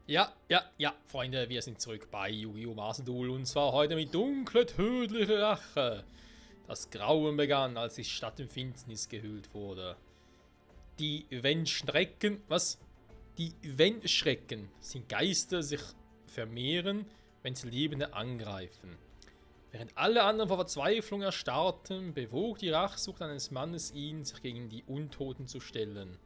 Ja, Freunde, wir sind zurück bei Yu-Gi-Oh! Master Duel und zwar heute mit dunkle, tödliche Rache. Das Grauen begann, als die Stadt in Finsternis gehüllt wurde. Die Wenn-Schrecken, was? Die Wenn-Schrecken sind Geister, die sich vermehren, wenn sie Lebende angreifen. Während alle anderen vor Verzweiflung erstarrten, bewog die Rachsucht eines Mannes ihn, sich gegen die Untoten zu stellen.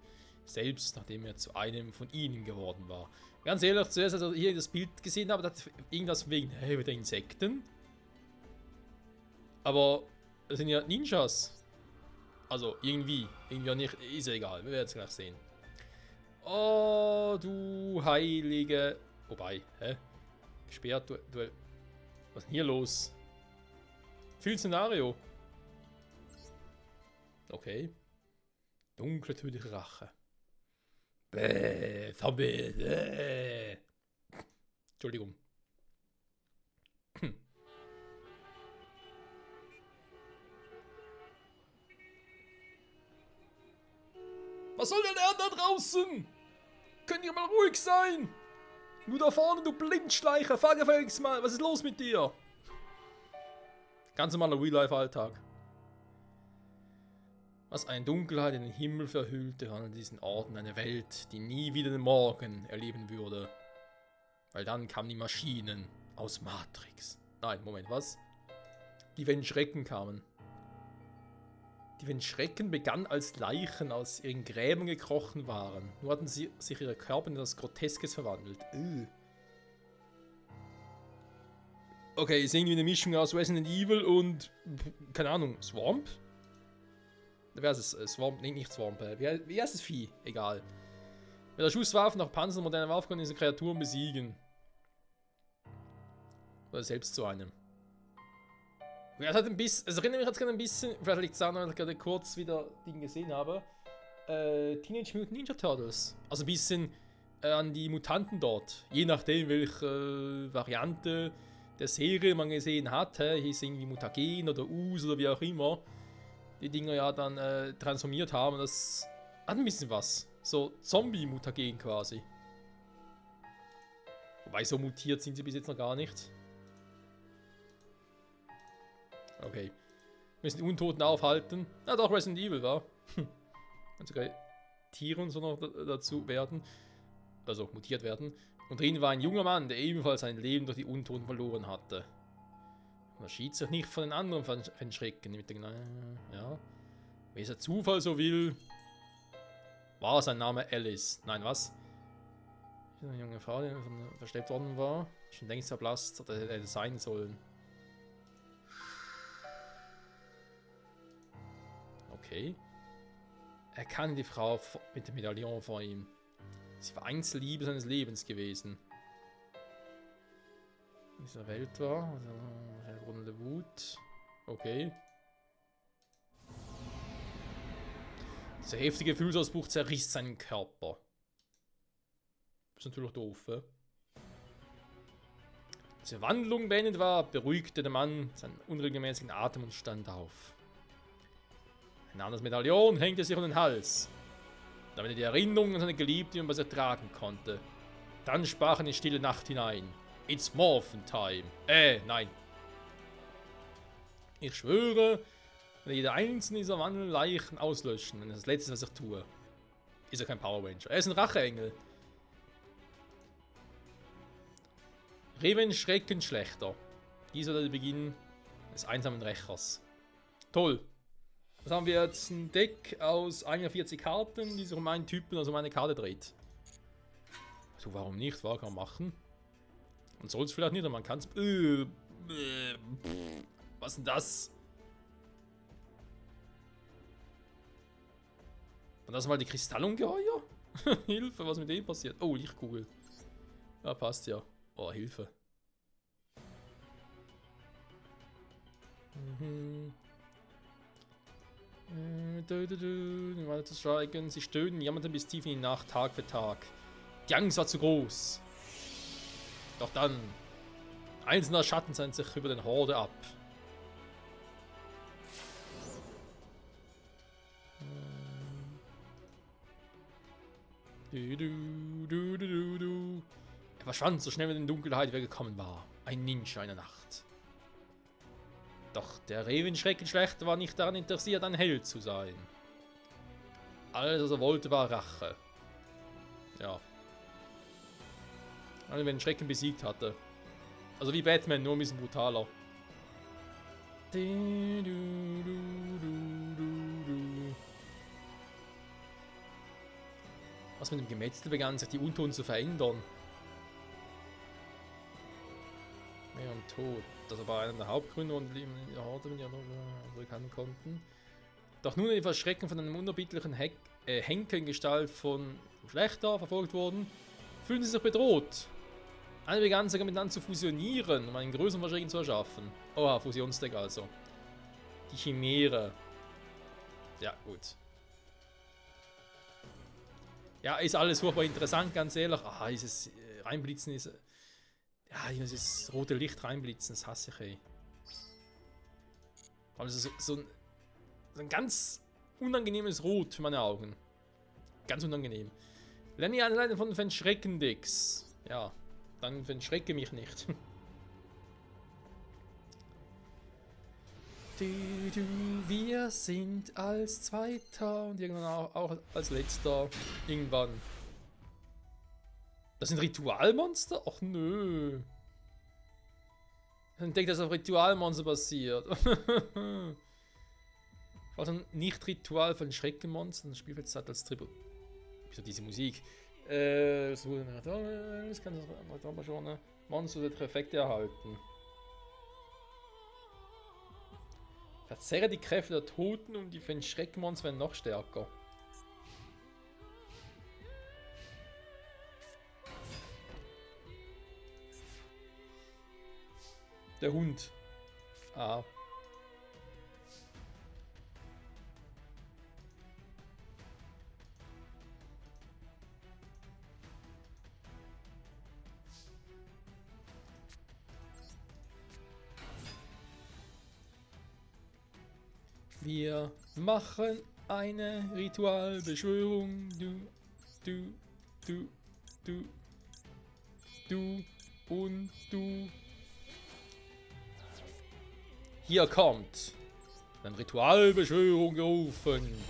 Selbst nachdem er zu einem von ihnen geworden war. Ganz ehrlich, zuerst, als ich hier das Bild gesehen habe, dachte ich irgendwas wegen, hey, wieder Insekten. Aber das sind ja Ninjas. Also irgendwie auch nicht, ist ja egal, wir werden es gleich sehen. Oh, du heilige... Wobei, hä? Gesperrt, du... Was ist denn hier los? Viel Szenario. Okay. Dunkle, tödliche Rache. Bäh, Zombie, bäh. Entschuldigung. Was soll denn der da draußen? Könnt ihr mal ruhig sein? Nur da vorne, du Blindschleicher, fahr gefälligst mal, was ist los mit dir? Ganz normaler Real-Life-Alltag. Was eine Dunkelheit in den Himmel verhüllte, an diesen Orten eine Welt, die nie wieder den Morgen erleben würde. Weil dann kamen die Maschinen aus Matrix. Nein, Moment, was? Die wenn Schrecken kamen. Die wenn Schrecken begannen als Leichen aus ihren Gräbern gekrochen waren. Nur hatten sie sich ihre Körper in etwas Groteskes verwandelt. Okay, ist irgendwie eine Mischung aus Resident Evil und, keine Ahnung, Swamp? Wer ist es? Swamp? Nee, nicht Swamp. Wie heißt das Vieh? Egal. Mit der Schusswaffe nach Panzer und moderner Waffe können diese Kreaturen besiegen. Oder selbst zu einem. Ja, es hat ein bisschen, es erinnert mich jetzt gerade ein bisschen, vielleicht liegt es daran, weil ich gerade kurz wieder Dinge gesehen habe. Teenage Mutant Ninja Turtles. Also ein bisschen an die Mutanten dort. Je nachdem, welche Variante der Serie man gesehen hat. Hieß irgendwie Mutagen oder Us oder wie auch immer. Die Dinger ja dann transformiert haben. Das hat ein bisschen was. So Zombie-Mutagen quasi. Wobei so mutiert sind sie bis jetzt noch gar nicht. Okay. Wir müssen die Untoten aufhalten. Na doch, Resident Evil, war. Und sogar Tiere und so noch dazu werden. Also mutiert werden. Und drin war ein junger Mann, der ebenfalls sein Leben durch die Untoten verloren hatte. Unterschied sich nicht von den anderen von Schrecken. Ja. Wie es der Zufall so will, war sein Name Alice. Nein, was? Eine junge Frau, die versteckt worden war. Schon längst verblasst, oder hätte sein sollen. Okay. Er kannte die Frau mit dem Medaillon vor ihm. Sie war Einzelliebe seines Lebens gewesen. In dieser Welt war, also herrundende Wut. Okay. Dieser heftige Gefühlsausbruch zerriss seinen Körper. Das ist natürlich doof, ne? Als die Wandlung beendet war, beruhigte der Mann seinen unregelmäßigen Atem und stand auf. Er nahm das Medaillon, hängte sich um den Hals, damit er die Erinnerung an seine Geliebte und was er tragen konnte. Dann sprach er in die stille Nacht hinein. It's Morphin Time. Nein. Ich schwöre, wenn jeder einzelne dieser wandelnden Leichen auslöschen, dann ist das Letzte, was ich tue. Ist er kein Power Ranger. Er ist ein Racheengel. Reven Schrecken schlechter. Dies war der Beginn des einsamen Rächers. Toll. Was haben wir jetzt? Ein Deck aus 41 Karten, die sich um einen Typen, also um eine Karte dreht. So, warum nicht? Was kann man machen? Man soll es vielleicht nicht, aber man kann es. Was ist denn das? Und das mal die Kristallungeheuer? Hilfe, was mit dem passiert? Oh, Lichtkugel. Ja, passt ja. Oh, Hilfe. Weiter zu steigen. Sie stöhnen, jammerten bis tief in die Nacht, Tag für Tag. Die Angst war zu groß. Doch dann, einzelner Schatten seien sich über den Horde ab. verschwand so schnell, wie in Dunkelheit weggekommen war. Ein Ninja einer Nacht. Doch der Raven-Schreckenschlechter war nicht daran interessiert, ein Held zu sein. Alles, was er wollte, war Rache. Ja. Also, wenn Schrecken besiegt hatte. Also wie Batman, nur ein bisschen brutaler. Was mit dem Gemetzel begann, sich die Untoten zu verändern. Mehr und Tod. Das war einer der Hauptgründe, warum die in der Horde ja noch zurückhalten konnten. Doch nun die Verschrecken von einem unerbittlichen Henker in Gestalt von Schlechter verfolgt wurden, fühlen sie sich bedroht. Alle begannen sogar miteinander zu fusionieren, um einen größeren Verschrecken zu erschaffen. Oha, Fusionsdeck also. Die Chimäre. Ja, gut. Ja, ist alles furchtbar interessant, ganz ehrlich. Ah, dieses Reinblitzen ist... Ja, dieses rote Licht reinblitzen, das hasse ich, ey. Also so ein ganz unangenehmes Rot für meine Augen. Ganz unangenehm. Lerne die Anleitung von Verschreckendecks. Ja, dann verschrecke mich nicht. Wir sind als Zweiter und irgendwann auch als Letzter. Irgendwann. Das sind Ritualmonster? Ach nö. Ich entdecke, dass auf Ritualmonster basiert. Also nicht Ritual von Schreckenmonstern. Das Spielfeld hat als Tribut. Wieso diese Musik? Das kann das schon. Monster wird Effekte erhalten. Verzerre die Kräfte der Toten und die von Schreckmonster werden noch stärker. Der Hund. Ah. Wir machen eine Ritualbeschwörung. Du und du. Hier kommt eine Ritualbeschwörung gerufen.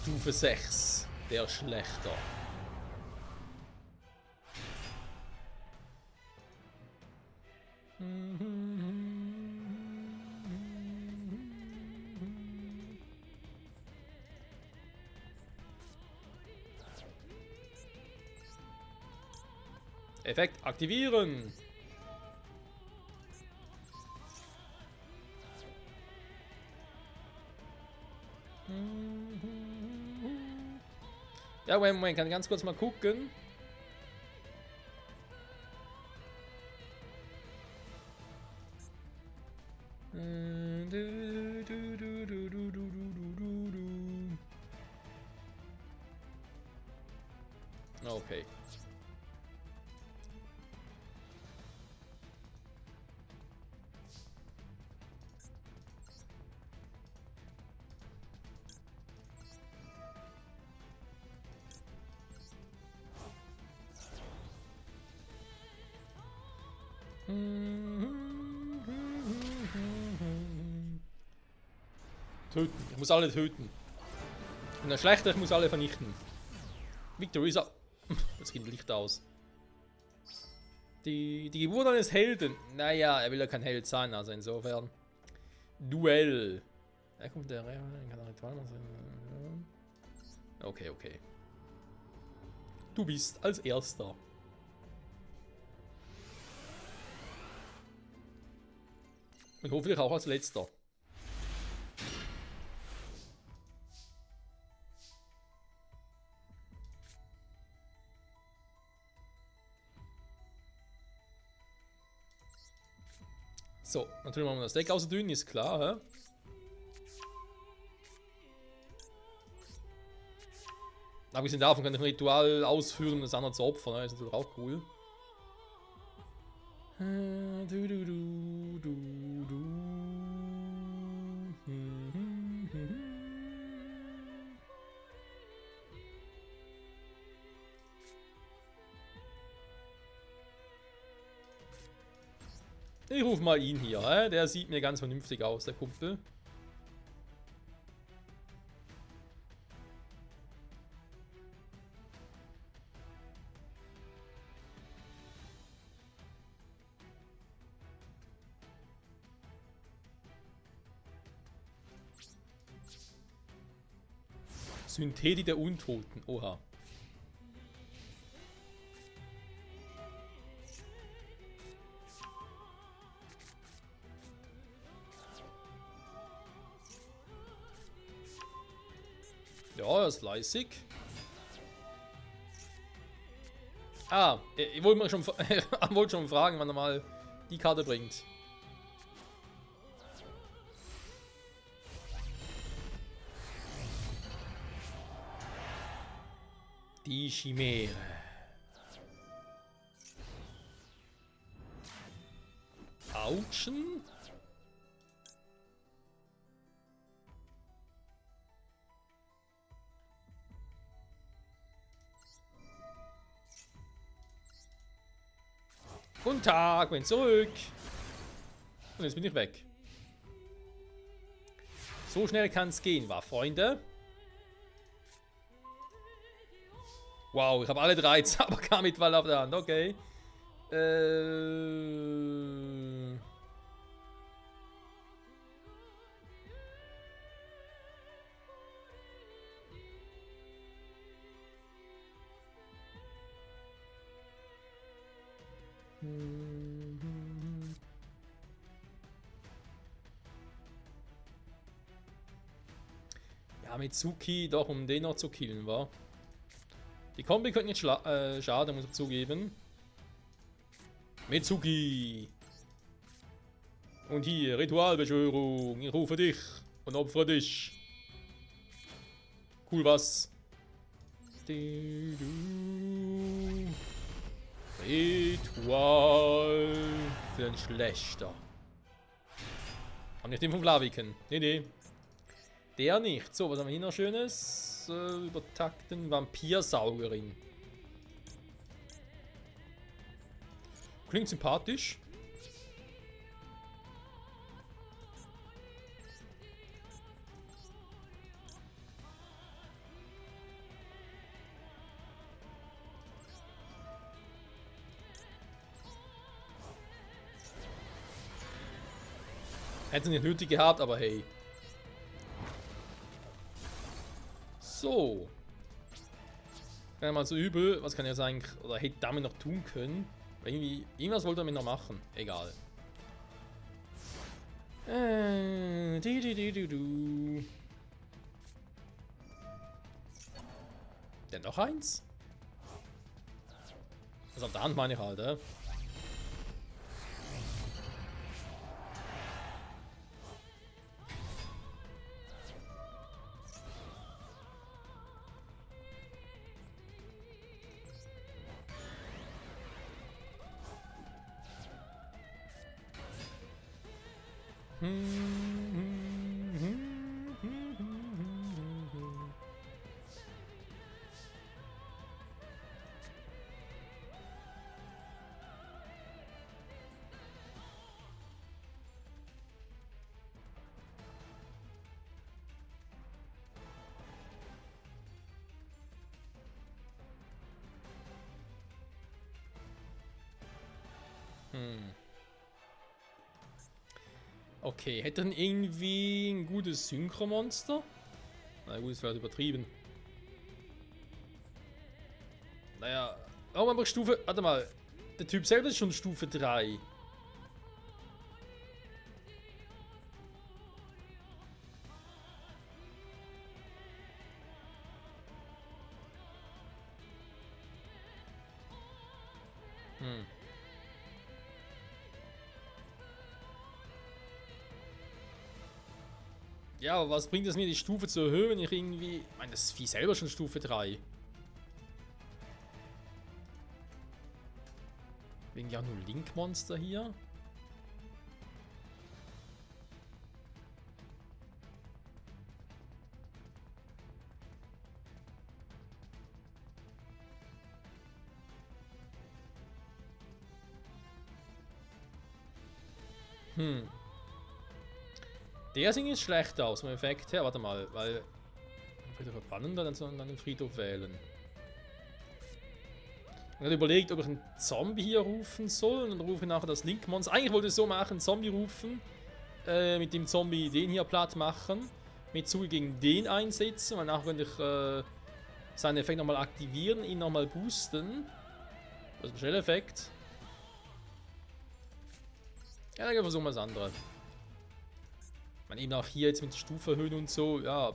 Stufe 6. Der Schlechter. Effekt aktivieren. Ja, Moment, kann ich ganz kurz mal gucken. Okay. Töten. Ich muss alle töten. Und der Schlechter, ich muss alle vernichten. Victor ist jetzt geht Licht aus. Die Geburt eines Helden. Naja, er will ja kein Held sein, also insofern. Duell. Da kommt der Ritual. Okay, okay. Du bist als Erster. Und hoffentlich auch als Letzter. So, natürlich machen wir das Deck ausdünnen, ist klar, hä? Abgesehen davon kann ich ein Ritual ausführen, um das andere zu opfern, ne? Ist natürlich auch cool. Ich rufe mal ihn hier, der sieht mir ganz vernünftig aus, der Kumpel. Syntheti der Untoten, oha. Ja, er ist fleißig. Ah, ich wollte mir schon, wollte schon fragen, wann er mal die Karte bringt. Die Chimäre. Autschen? Guten Tag, bin zurück. Und jetzt bin ich weg. So schnell kann es gehen, wa, Freunde? Wow, ich habe alle 3 Zauberkar mit Wall auf der Hand, okay. Ja, Mitsuki, doch, um den noch zu killen, war. Die Kombi könnte nicht schaden, muss ich zugeben. Mitsuki! Und hier, Ritualbeschwörung. Ich rufe dich und opfere dich. Cool, was? Ritual für ein Schlechter. Aber nicht den vom Blaviken. Nee, nee. Der nicht. So, was haben wir hier noch Schönes? Übertakten Vampirsaugerin. Klingt sympathisch. Hätte es nicht nötig gehabt, aber hey. So. Wäre mal so übel. Was kann er sagen? Oder hätte damit noch tun können? Irgendwie, irgendwas wollte er mir noch machen. Egal. Denn noch eins? Das auf der Hand meine ich halt, Okay, hätte dann irgendwie ein gutes Synchromonster? Na gut, ist vielleicht übertrieben. Naja, oh, aber Stufe. Warte mal. Der Typ selber ist schon Stufe 3. Ja, aber was bringt es mir, die Stufe zu erhöhen, wenn ich irgendwie... Ich meine, das Vieh selber schon Stufe 3. Wegen ja nur Link-Monster hier. Hm. Der sieht jetzt schlecht aus, vom Effekt her. Warte mal, weil... Friedhof verbannen, dann den Friedhof wählen. Ich habe überlegt, ob ich einen Zombie hier rufen soll. Und dann rufe ich nachher das Link-Monster. Eigentlich wollte ich es so machen, Zombie rufen. Mit dem Zombie den hier platt machen. Mit Zuge gegen den einsetzen. Weil nachher könnte ich seinen Effekt nochmal aktivieren, ihn nochmal boosten. Das ist ein Schnelleffekt. Ja, dann versuchen wir das andere. Ich meine, eben auch hier jetzt mit der Stufe erhöhen und so, ja.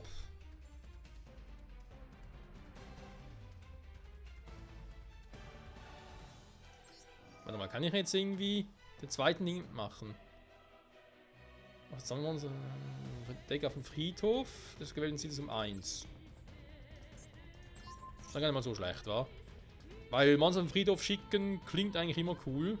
Warte mal, kann ich jetzt irgendwie den zweiten Ding machen? Was sagen wir uns? Deck auf dem Friedhof. Das gewählten Ziel ist um 1. Das ist gar nicht mal so schlecht, wa? Weil Monster auf den Friedhof schicken klingt eigentlich immer cool.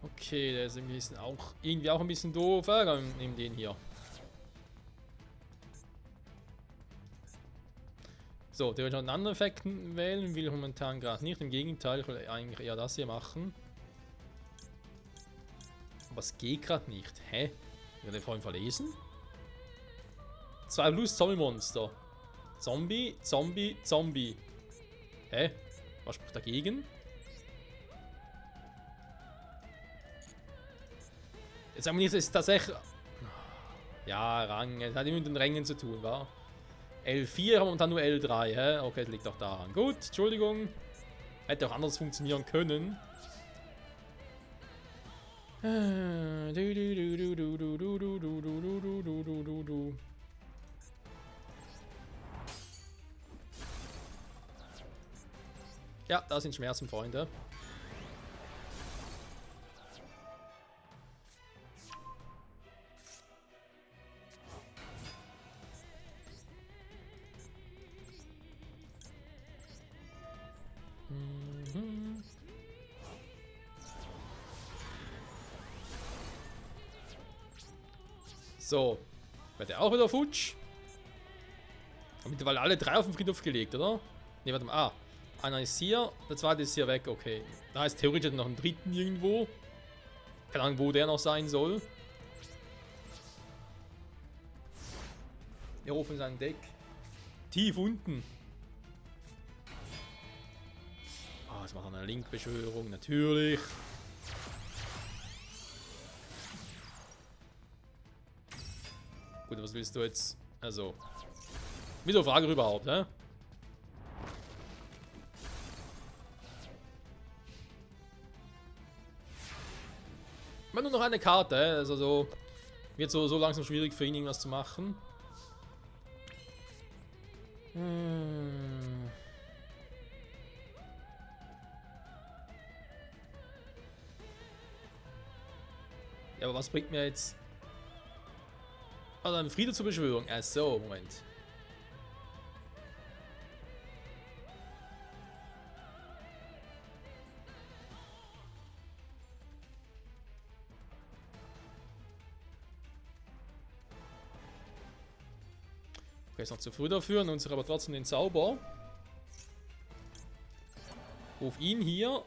Okay, der ist irgendwie auch ein bisschen doof. Nimm den hier. So, der will schon einen anderen Effekt wählen, will ich momentan gerade nicht. Im Gegenteil, ich will eigentlich eher das hier machen. Aber es geht gerade nicht. Hä? Ich habe den vorhin verlesen. 2 plus Zombie-Monster. Zombie, Zombie, Zombie. Hä? Was spricht dagegen? Jetzt sagen wir nicht, es ist tatsächlich... Ja, Rang. Es hat immer mit den Rängen zu tun, wa? L4 haben wir momentan nur L3, hä? Okay, das liegt auch daran. Gut, Entschuldigung. Hätte auch anders funktionieren können. Ja, da sind Schmerzen, Freunde. So. Wird der auch wieder futsch? Haben mittlerweile alle 3 auf den Friedhof gelegt, oder? Ne, warte mal. Ah. Einer ist hier, der zweite ist hier weg, okay. Da ist theoretisch noch ein dritten irgendwo. Keine Ahnung, wo der noch sein soll. Wir rufen sein Deck. Tief unten. Ah, jetzt macht er eine Link-Beschwörung, natürlich. Gut, was willst du jetzt? Also. Wieso Frage überhaupt, hä? Ich meine nur noch eine Karte, also so. Wird so langsam schwierig für ihn, irgendwas zu machen. Ja, aber was bringt mir jetzt? Also ein Friede zur Beschwörung. Ach so, Moment. Okay, ist noch zu früh dafür, nutze aber trotzdem den Zauber. Ruf ihn hier.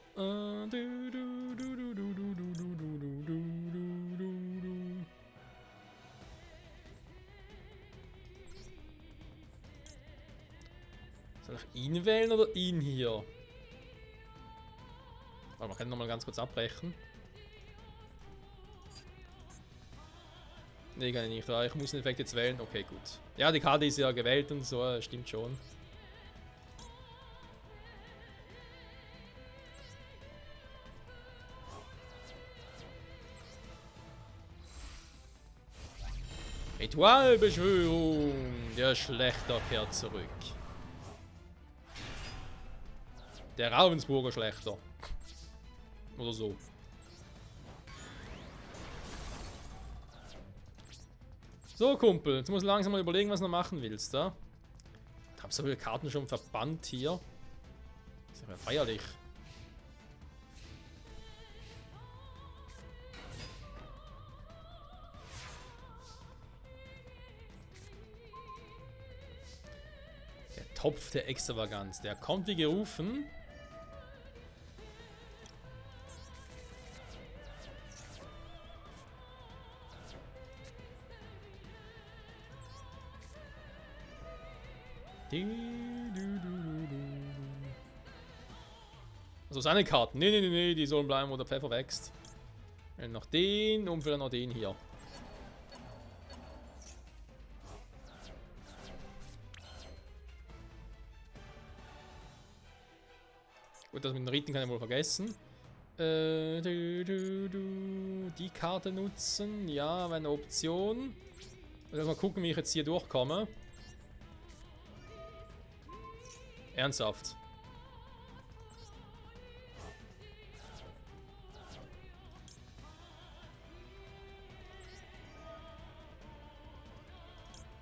Soll ich ihn wählen oder ihn hier? Aber man kann nochmal ganz kurz abbrechen. Ne, kann ich nicht. Ich muss den Effekt jetzt wählen. Okay, gut. Ja, die Karte ist ja gewählt und so, stimmt schon. Ritualbeschwörung! Der Schlechter kehrt zurück. Der Ravensburger Schlechter. Oder so. So, Kumpel, jetzt musst du langsam mal überlegen, was du noch machen willst, da. Ich habe so viele Karten schon verbannt hier. Das ist ja feierlich. Der Topf der Extravaganz, der kommt wie gerufen. Also seine Karten. Nee, die sollen bleiben, wo der Pfeffer wächst. Noch den und vielleicht noch den hier. Gut, das mit den Riten kann ich wohl vergessen. Die Karte nutzen. Ja, wäre eine Option. Mal gucken, wie ich jetzt hier durchkomme. Ernsthaft.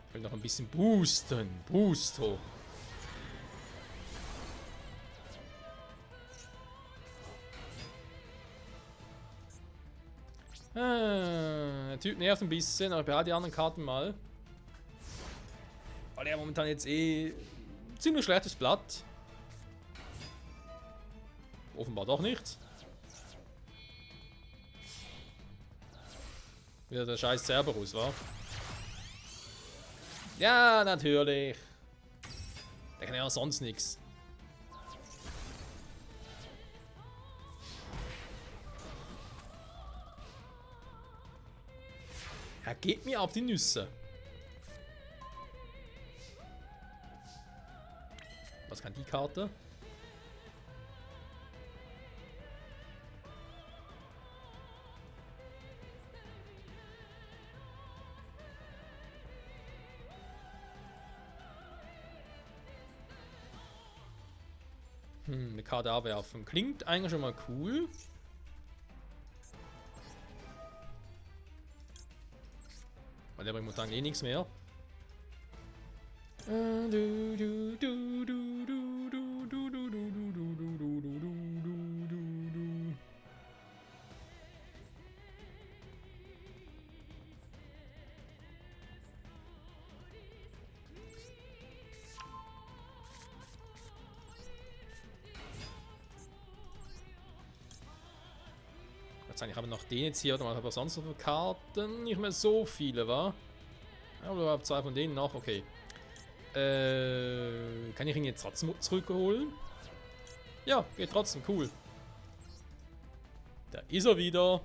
Ich will noch ein bisschen boosten. Boost hoch. Der Typ nervt ein bisschen, aber ich behalte die anderen Karten mal. Weil er momentan jetzt ziemlich schlechtes Blatt. Offenbar doch nicht. Wieder der scheiß Cerberus, wa? Ja, natürlich. Der kann ja sonst nichts. Er geht mir auf die Nüsse. Was kann die Karte? Eine Karte abwerfen. Klingt eigentlich schon mal cool. Weil der bringt momentan eh nichts mehr. Ich habe noch den jetzt hier, oder aber sonst noch Karten nicht mehr so viele, wa? Ja, aber ich habe 2 von denen noch, okay. Kann ich ihn jetzt trotzdem zurückholen? Ja, geht trotzdem, cool. Da ist er wieder.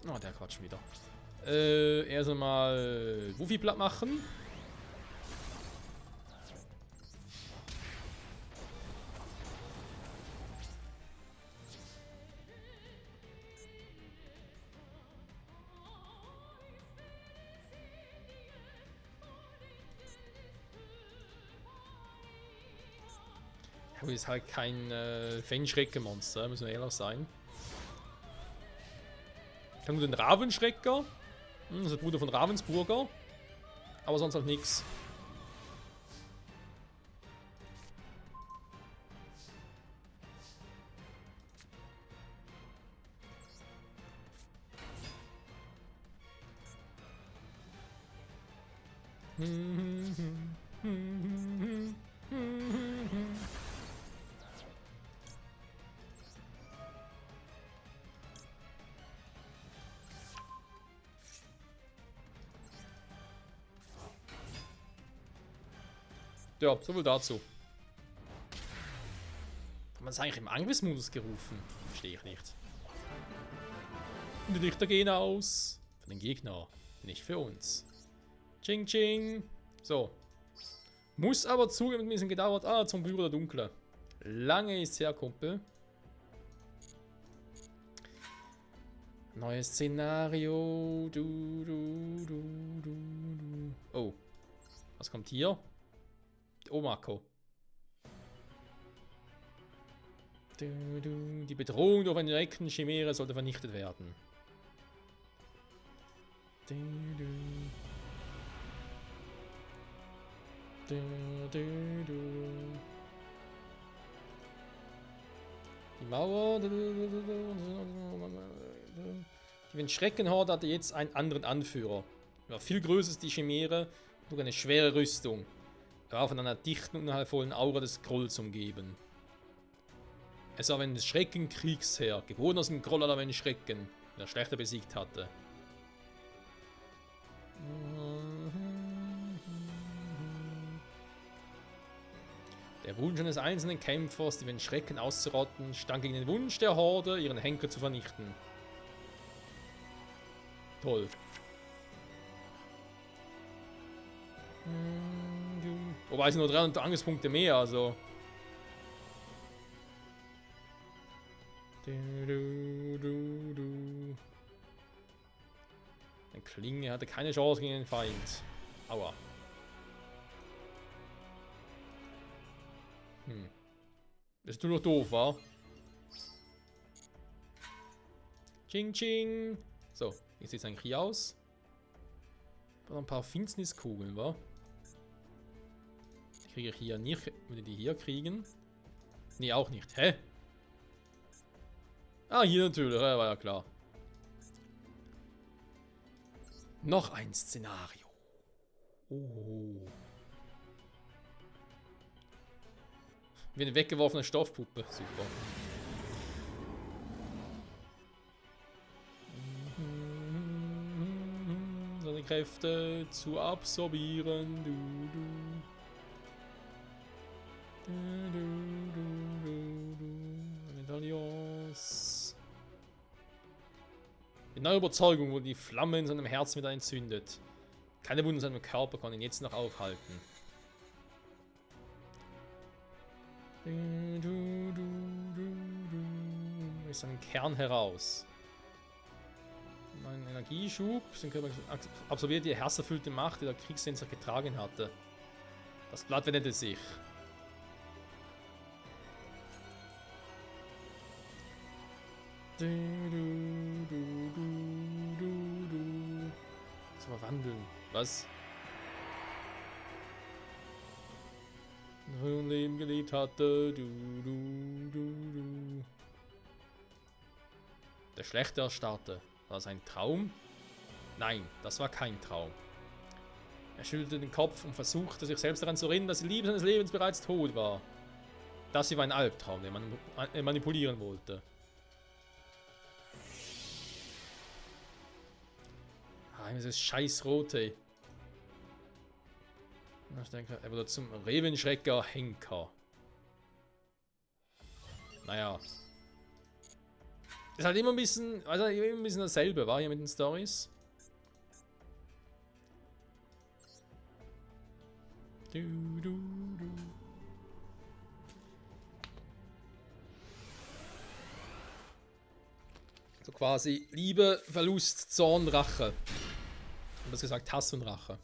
Oh, der quatscht wieder. Erst einmal Wuffi platt machen. Aber ist halt kein Fenschrecke-Monster, müssen wir ehrlich sein. Ich habe nur den Ravenschrecker. Das ist der Bruder von Ravensburger. Aber sonst halt nichts. Ja, soviel dazu. Hat man es eigentlich im Angriffsmodus gerufen? Verstehe ich nicht. Und die Lichter gehen aus. Für den Gegner, nicht für uns. Ching ching. So. Muss aber zugeben, ein bisschen gedauert. Ah, zum Büro der Dunkle. Lange ist her, Kumpel. Neues Szenario. Oh. Was kommt hier? Omako. Die Bedrohung durch eine Chimäre sollte vernichtet werden. Die Mauer. Die Schreckenhorde hatte jetzt einen anderen Anführer. Er war viel größer als die Chimäre, durch eine schwere Rüstung. Er war von einer dichten, unheilvollen Aura des Grolls umgeben. Es war ein Schreckenkriegsherr, geboren aus dem Groll aller Schrecken, der Schlechter besiegt hatte. Der Wunsch eines einzelnen Kämpfers, die Schrecken auszurotten, stand gegen den Wunsch der Horde, ihren Henker zu vernichten. Toll. Wobei es nur 300 Angriffspunkte mehr, also. Eine Klinge hatte keine Chance gegen den Feind. Aua. Das ist nur noch doof, wa? Ching ching. So, wie sieht es eigentlich hier aus? Ein paar Finsterniskugeln, wa? Die kriege ich hier nicht. Würde die hier kriegen? Nee, auch nicht. Hä? Ah, hier natürlich, ja, war ja klar. Noch ein Szenario. Oh. Wie eine weggeworfene Stoffpuppe. Super. Seine Kräfte zu absorbieren. Medaillons. Die neue Überzeugung wurde die Flamme in seinem Herzen wieder entzündet. Keine Wunden in seinem Körper konnten ihn jetzt noch aufhalten. Aus seinem Kern heraus. Mein Energieschub. Sein Körper absorbiert die herzerfüllte Macht, die der Kriegssensor getragen hatte. Das Blatt wendete sich. So verwandeln. Was? Ein Leben gelebt hatte. Der Schlechte erstarrte. War das ein Traum? Nein, das war kein Traum. Er schüttelte den Kopf und versuchte sich selbst daran zu erinnern, dass die Liebe seines Lebens bereits tot war. Das hier war ein Albtraum, den man manipulieren wollte. Dieses scheiß Rote. Ich denke, er wurde zum Revenschrecker Henker. Naja. Ist halt immer ein bisschen, also immer ein bisschen dasselbe, war hier mit den Storys. So quasi Liebe, Verlust, Zorn, Rache. Und das gesagt Hass und Rache.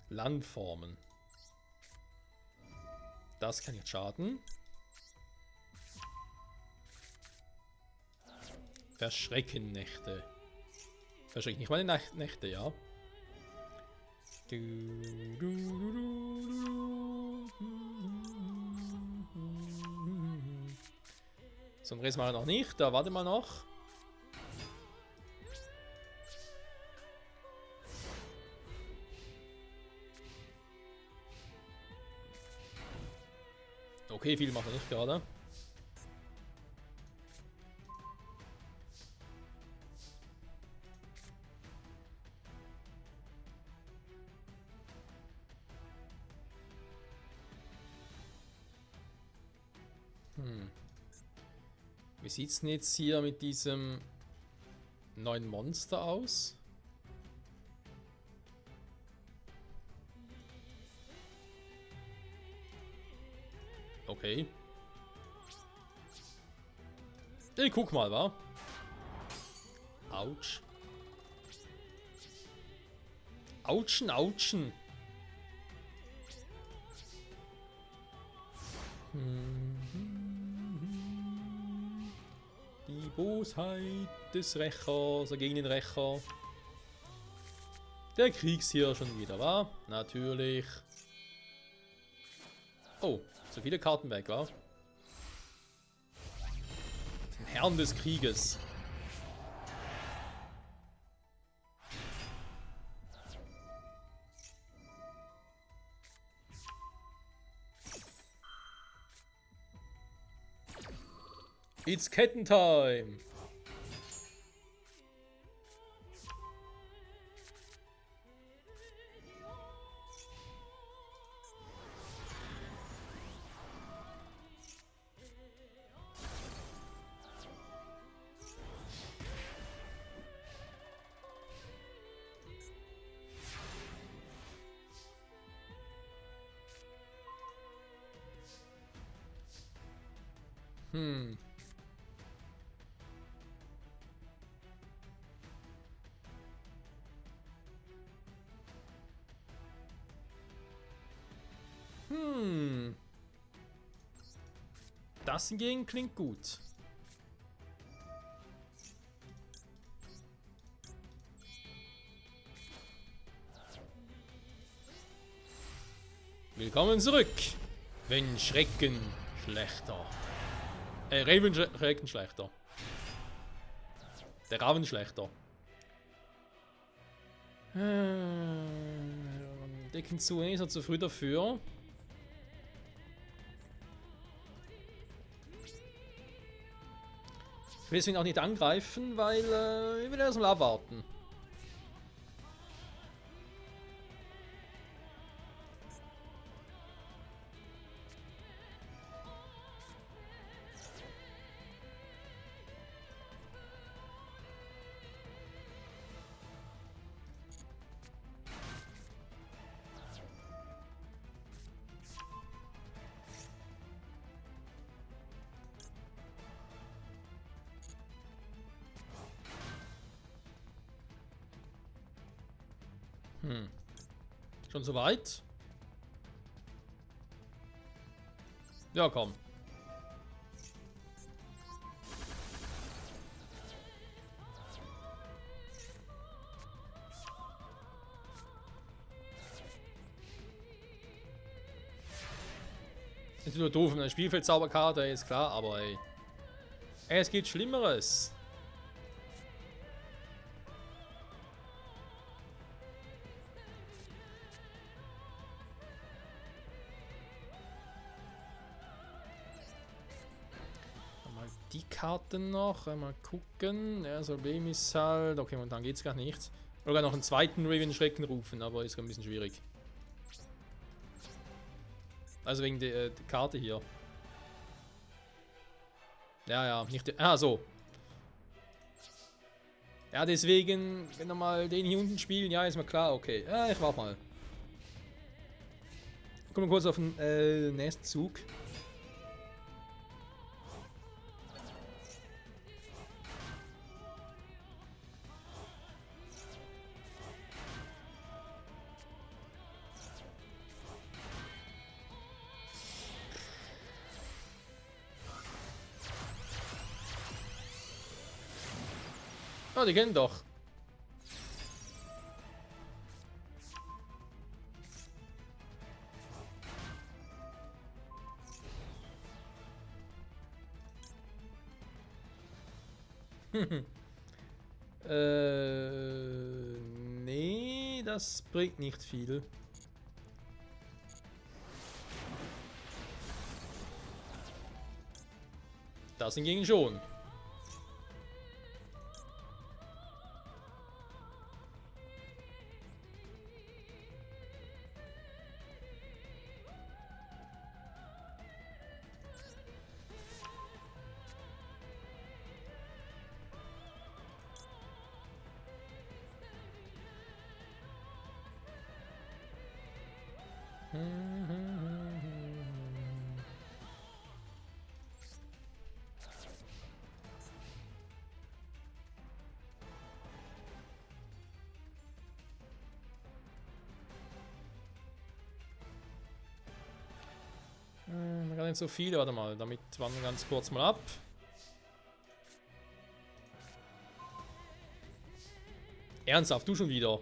Landformen. Das kann jetzt schaden. Verschrecken-Nächte. Verschrecken nicht meine Nächte, ja. So ein Rest mal noch nicht. Da warte mal noch. Okay, viel macht er nicht gerade. Wie sieht es denn jetzt hier mit diesem neuen Monster aus? Okay. Ich guck mal, wa? Autsch. Autschen, Autschen. Die Bosheit des Rächers gegen den Rächer. Der Kriegstier schon wieder, wa? Natürlich. Oh, so viele Karten weg, wa? Den Herrn des Krieges. It's Kettentime! Das hingegen klingt gut. Willkommen zurück, wenn Schrecken schlechter. Raven Schrecken schlechter. Der Ravenschlechter. Decken zu, ist er zu früh dafür. Ich will deswegen auch nicht angreifen, weil ich will erstmal abwarten. Schon soweit? Ja, komm. Ist nur doof, eine Spielfeldzauberkarte, ist klar, aber ey. Es geht Schlimmeres. Die Karten noch, mal gucken. Ja, so Beam ist halt. Okay, und dann geht's gar nicht. Oder noch einen zweiten Raven Schrecken rufen, aber ist ein bisschen schwierig. Also wegen der Karte hier. Ja, nicht. So. Ja, deswegen, wenn wir mal den hier unten spielen, ja, ist mir klar, okay. Ja, ich warte mal. Kommen wir kurz auf den nächsten Zug. Oh, die kennen doch. Nee, das bringt nicht viel. Das hingegen schon. nicht so viele. Warte mal, damit wandern wir ganz kurz mal ab. Ernsthaft, du schon wieder?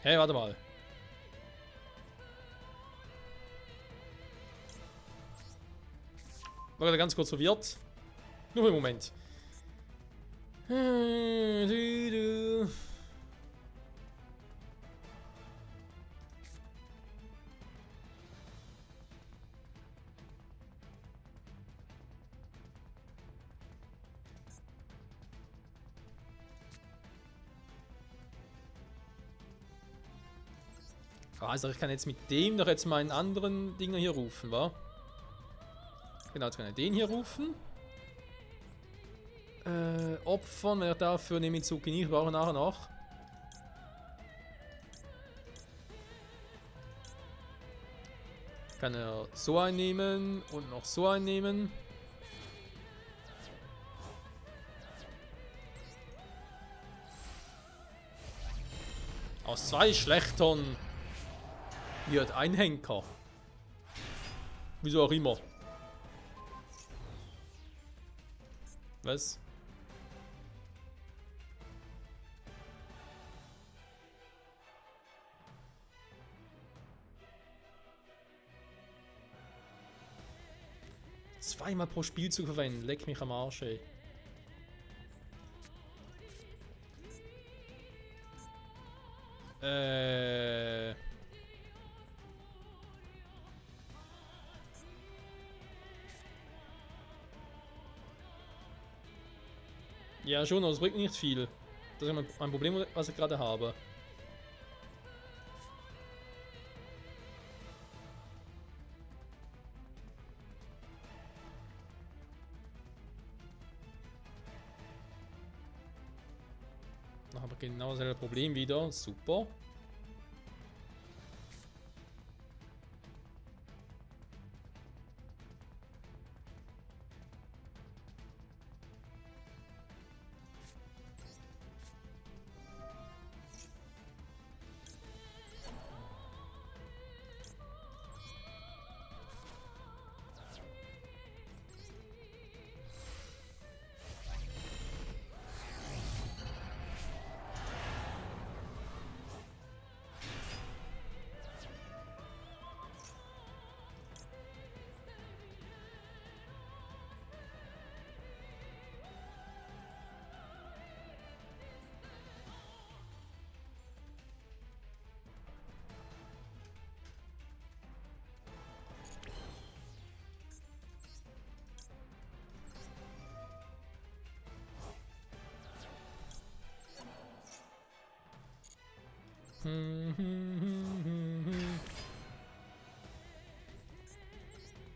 Hey, warte mal. War gerade ganz kurz verwirrt. Nur einen Moment. Also ich kann jetzt mit dem doch jetzt meinen anderen Dinger hier rufen, wa? Genau, jetzt kann ich den hier rufen. Opfern, wenn er dafür nehme ich Zucchini, ich brauche nachher noch. Kann er so einnehmen und noch so einnehmen. Aus 2 Schlechtern wird ein Henker. Wieso auch immer. Was? Zweimal pro Spiel zu verwenden, leck mich am Arsch, ey. Ja, schon, aber es bringt nicht viel. Das ist ein Problem, was ich gerade habe. Dann habe ich genau dasselbe Problem wieder. Super.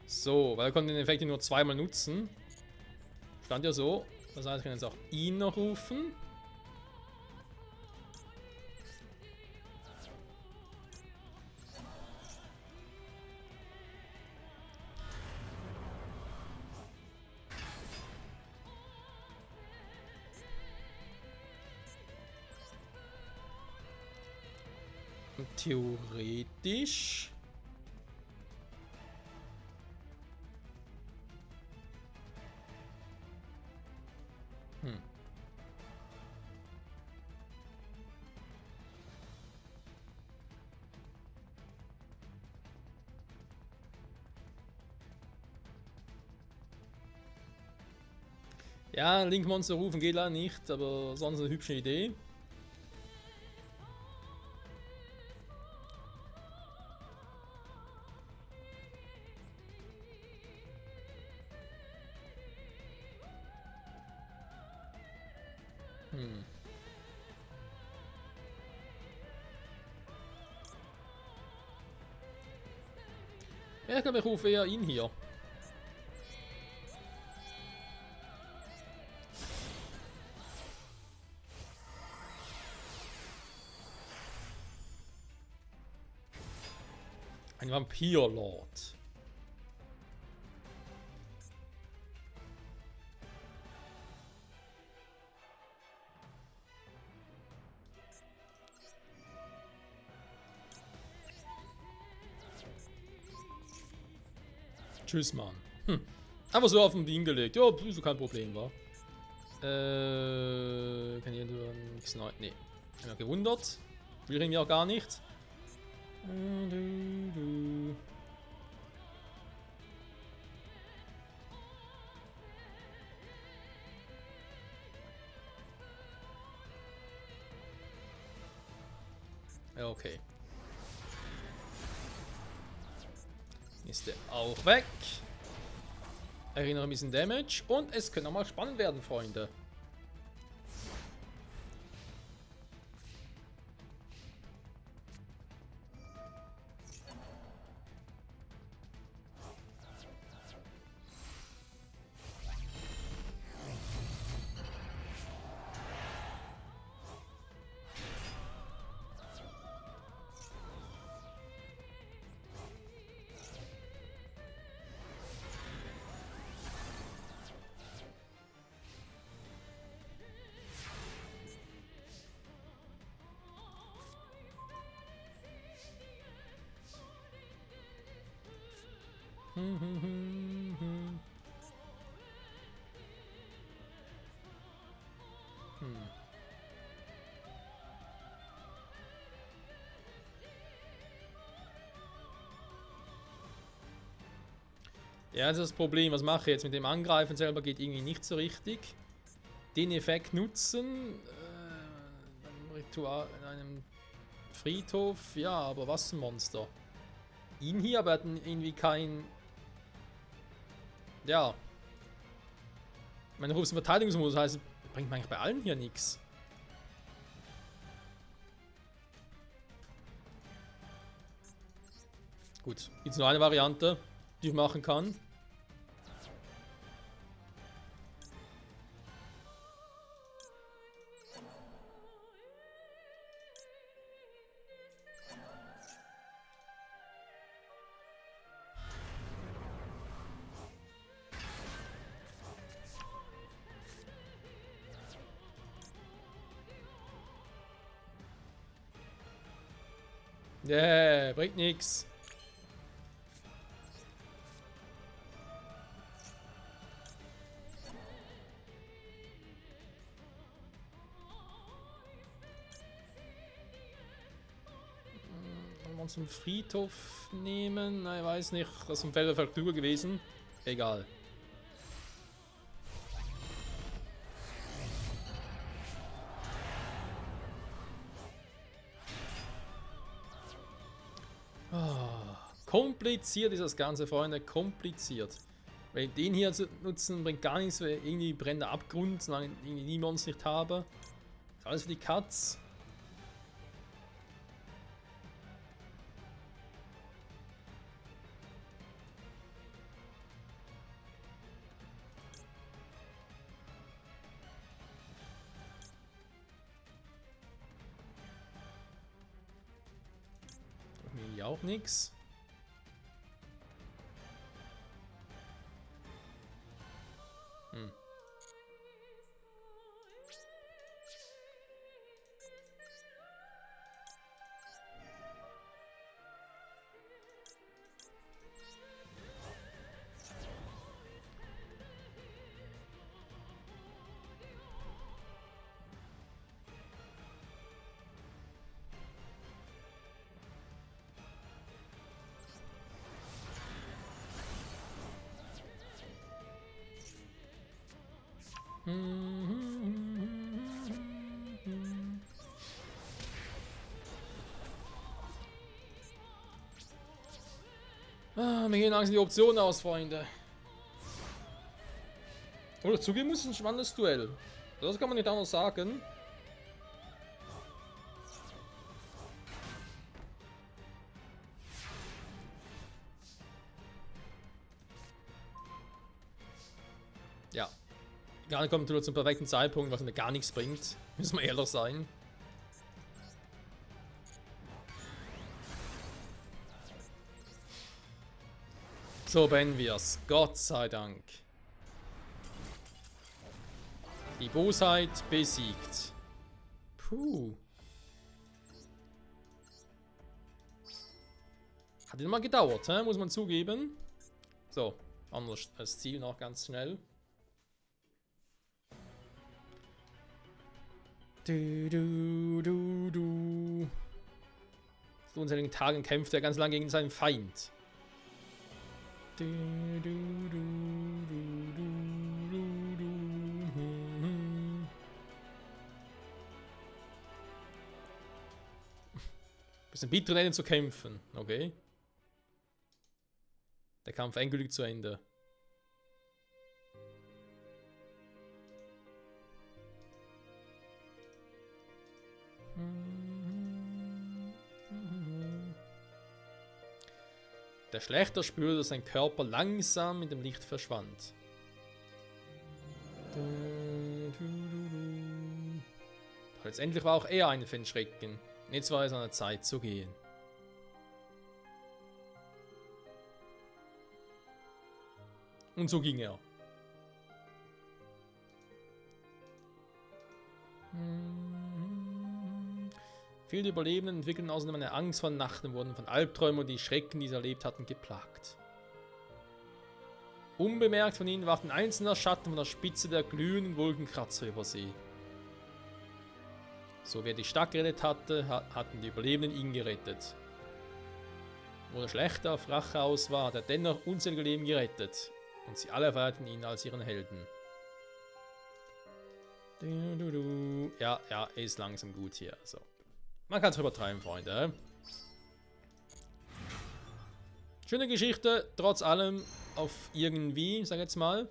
So, weil er konnte den Effekt nur zweimal nutzen. Stand ja so. Das heißt, ich kann jetzt auch ihn noch rufen. Und theoretisch... Ja, Link-Monster rufen geht leider nicht, aber sonst eine hübsche Idee. Ja, ich glaube, ich rufe eher ihn hier. Ein Vampirlord. Tschüss, Mann. Einfach so auf den Ding gelegt. Ja, ist so kein Problem, wa? Kann ich nichts neu. Nee. Ich bin ja gewundert. Will ich mir auch gar nicht. Ja, okay. Ist der auch weg. Erinnere ein bisschen Damage. Und es könnte nochmal spannend werden, Freunde. Ja, das ist das Problem. Was mache ich jetzt mit dem Angreifen selber? Geht irgendwie nicht so richtig. Den Effekt nutzen. Beim Ritual in einem Friedhof. Ja, aber was ein Monster. Ihn hier, aber er hat irgendwie kein. Ja. Meine Ruf ist ein Verteidigungsmodus, heißt, bringt mir eigentlich bei allen hier nichts. Gut, gibt nur eine Variante, die ich machen kann. Yeah, bringt nix. Wollen wir uns einen Friedhof nehmen? Nein, ich weiß nicht. Das ist ein Feld der Fraktur gewesen. Egal. Kompliziert ist das Ganze, Freunde, kompliziert. Weil den hier zu nutzen bringt gar nichts, weil irgendwie brennt der Abgrund, solange ich irgendwie die Monster nicht habe. Ist alles für die Katz. Mir auch nichts. Mir gehen langsam die Optionen aus, Freunde. Oder zugeben muss, es ist ein spannendes Duell. Das kann man nicht anders sagen. Ja. Gerade kommt nur zum perfekten Zeitpunkt, was mir gar nichts bringt. Müssen wir ehrlich sein. So beenden wir's. Gott sei Dank. Die Bosheit besiegt. Puh. Hat immer gedauert, muss man zugeben. So, anders das Ziel noch ganz schnell. Zu unzähligen Tagen kämpft er ganz lange gegen seinen Feind. Bisschen bitteren Enden zu kämpfen, okay. Der Kampf endgültig zu Ende. Der Schlächter spürte, dass sein Körper langsam in dem Licht verschwand. Letztendlich war auch er ein Fan Schrecken. Jetzt war es an der Zeit zu gehen. Und so ging er. Viele Überlebenden entwickelten außerdem eine Angst vor Nacht und wurden von Albträumen und die Schrecken, die sie erlebt hatten, geplagt. Unbemerkt von ihnen warf ein einzelner Schatten von der Spitze der glühenden Wolkenkratzer über sie. So wie er die Stadt gerettet hatte, hatten die Überlebenden ihn gerettet. Wo der Schlechter auf Rache aus war, hat er dennoch unzählige Leben gerettet. Und sie alle feierten ihn als ihren Helden. Ja, ist langsam gut hier. Also. Man kann es übertreiben, Freunde. Schöne Geschichte, trotz allem auf irgendwie, sag ich jetzt mal.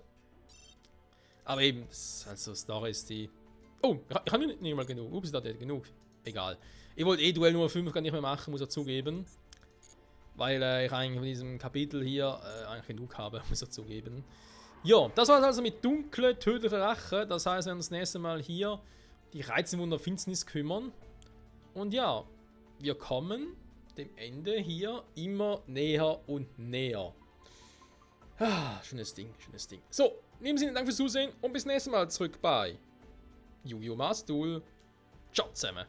Aber eben, das ist halt so Storys, die... Oh, ich habe nicht mal genug. Ups, da hat genug. Egal. Ich wollte Duell Nummer 5 gar nicht mehr machen, muss ich zugeben. Weil ich eigentlich von diesem Kapitel hier eigentlich genug habe, muss ich zugeben. Ja, das war es also mit dunkle, tödliche Rache. Das heißt, wir werden uns das nächste Mal hier die 13 Wunder Finsternis kümmern. Und ja, wir kommen dem Ende hier immer näher und näher. Ah, schönes Ding, schönes Ding. So, in dem Sinne, danke fürs Zusehen und bis nächstes Mal zurück bei Yu-Gi-Oh! Master Duel. Ciao zusammen.